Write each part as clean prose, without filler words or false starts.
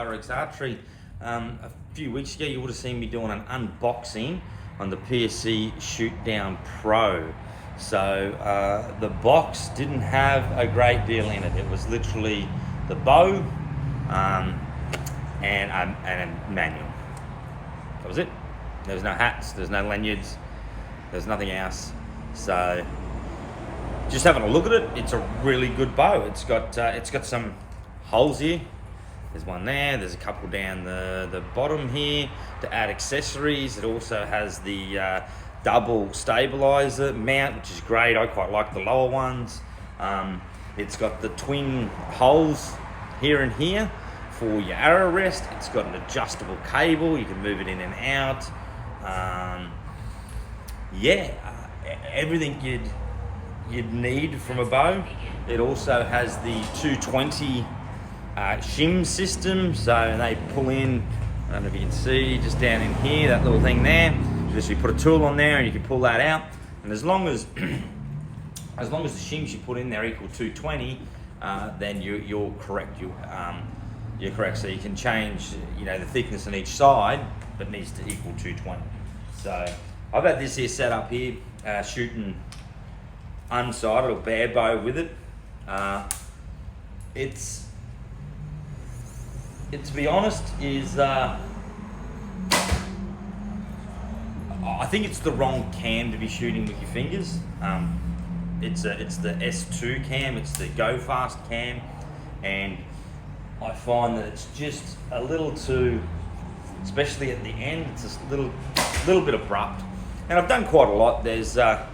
Archery. A few weeks ago, you would have seen me doing an unboxing on the PSE Shootdown Pro. So the box didn't have a great deal in it. It was literally the bow and a manual. That was it. There was no hats, there's no lanyards, there's nothing else. So just having a look at it, it's a really good bow. It's got some holes here. There's one there, there's a couple down the bottom here to add accessories. It also has the double stabilizer mount, which is great. I quite like the lower ones. It's got the twin holes here and here for your arrow rest. It's got an adjustable cable, you can move it in and out. Everything you'd need from a bow. It also has the 220 shim system, so they pull in, I don't know if you can see, just down in here, that little thing there. Just you put a tool on there and you can pull that out, and as long as the shims you put in there equal 220, then you're correct. You're correct. So you can change, the thickness on each side, but it needs to equal 220. So I've had this here set up here, shooting unsighted or barebow with it. It's to be honest, I think it's the wrong cam to be shooting with your fingers. It's the S2 cam, it's the Go Fast cam, and I find that it's just a little too, especially at the end, it's just a little bit abrupt. And I've done quite a lot. There's got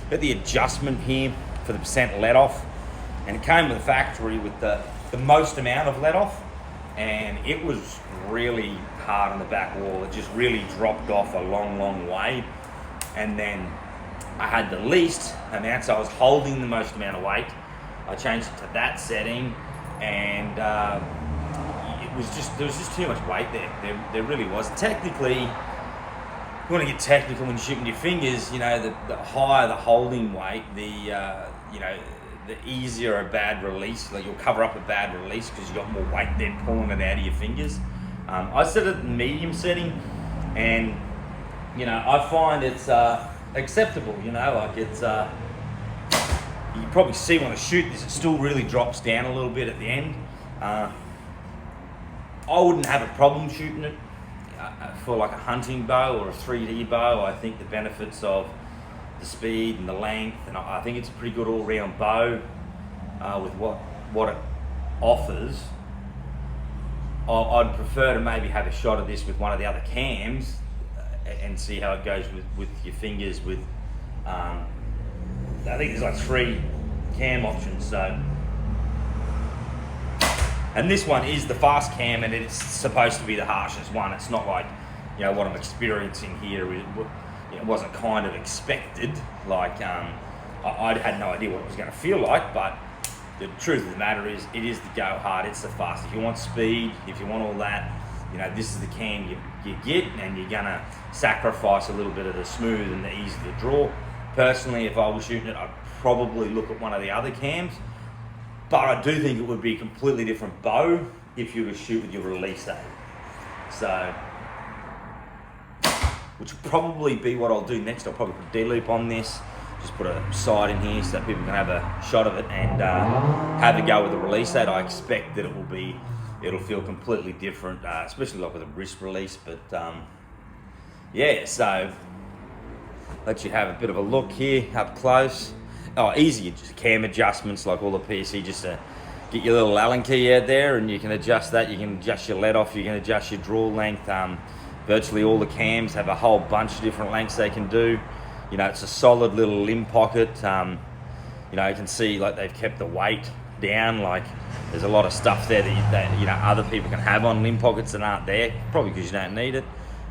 the adjustment here for the percent let off, and it came with the factory with the most amount of let off, and it was really hard on the back wall. It just really dropped off a long way. And then I had the least amount, so I was holding the most amount of weight. I changed it to that setting, and there was just too much weight there. There really was. Technically, you want to get technical when you're shooting your fingers, the higher the holding weight, the easier a bad release. Like, you'll cover up a bad release because you've got more weight there pulling it out of your fingers. I set it at the medium setting, and I find it's acceptable. Like it's you can probably see when I shoot this, it still really drops down a little bit at the end. I wouldn't have a problem shooting it for like a hunting bow or a 3D bow. I think the benefits of the speed and the length, and I think it's a pretty good all-round bow with what it offers. I'd prefer to maybe have a shot of this with one of the other cams and see how it goes with your fingers. With I think there's like 3 cam options. So, and this one is the fast cam, and it's supposed to be the harshest one. It's not like what I'm experiencing here. It wasn't kind of expected. Like I had no idea what it was going to feel like, but the truth of the matter is, it is the go hard. It's the fast. If you want speed, if you want all that, this is the cam you get, and you're gonna sacrifice a little bit of the smooth and the easy to draw. Personally, if I was shooting it, I'd probably look at one of the other cams, but I do think it would be a completely different bow if you were to shoot with your release aid. So, which will probably be what I'll do next. I'll probably put a D-loop on this, just put a sight in here so people can have a shot of it and have a go with the release aid. I expect that it'll feel completely different, especially like with a wrist release. But so let you have a bit of a look here up close. Easy just cam adjustments like all the PSE, just to get your little Allen key out there, and you can adjust that. You can adjust your let off, you can adjust your draw length. Virtually all the cams have a whole bunch of different lengths they can do. It's a solid little limb pocket. You can see like they've kept the weight down. Like, there's a lot of stuff there that other people can have on limb pockets that aren't there, probably because you don't need it.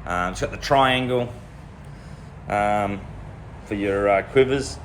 It's got the triangle for your quivers.